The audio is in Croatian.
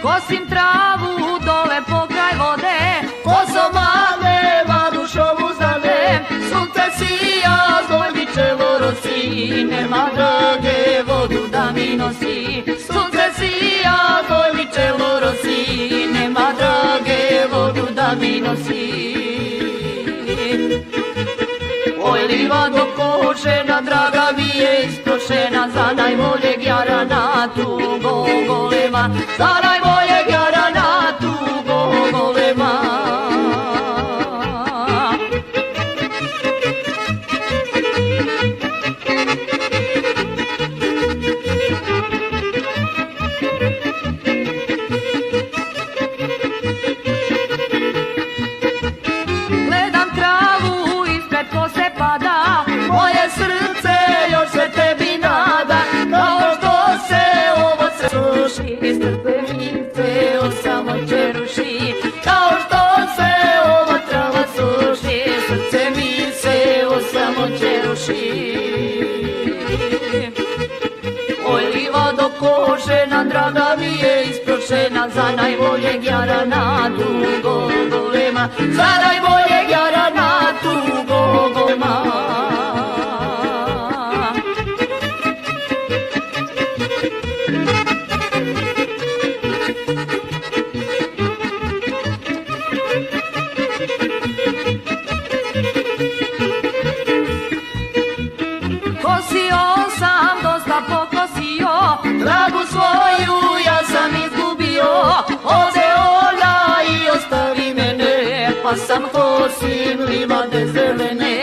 Kosim travu dole pokraj vode, Kosoma nema dušovu zade, sunce sija, Zgojbićevo rosi, nema drage vodu da mi nosi. Sunce sija, Zgojbićevo rosi, nema drage vodu da mi nosi. Oj, livado košena, draga mi je isprošena, za najboljeg jarana tugo golema, za najboljeg jarana tugo golema. Gledam travu ispred kose pada, moje srce još se tebi nada, kao što se ovo suši, strpenice o samoće ruši. kao što se ova trava suši, Srce mi se o samoće ruši. Oj, livado košena, draga mi je isprošena, za najboljeg jarana tugo golema, za najboljeg jarana tugo golema. Kosio sam, dosta pokosio, tragu svoju ja sam izgubio, ode ona i ostavi mene, pa sam kosim livade zelene.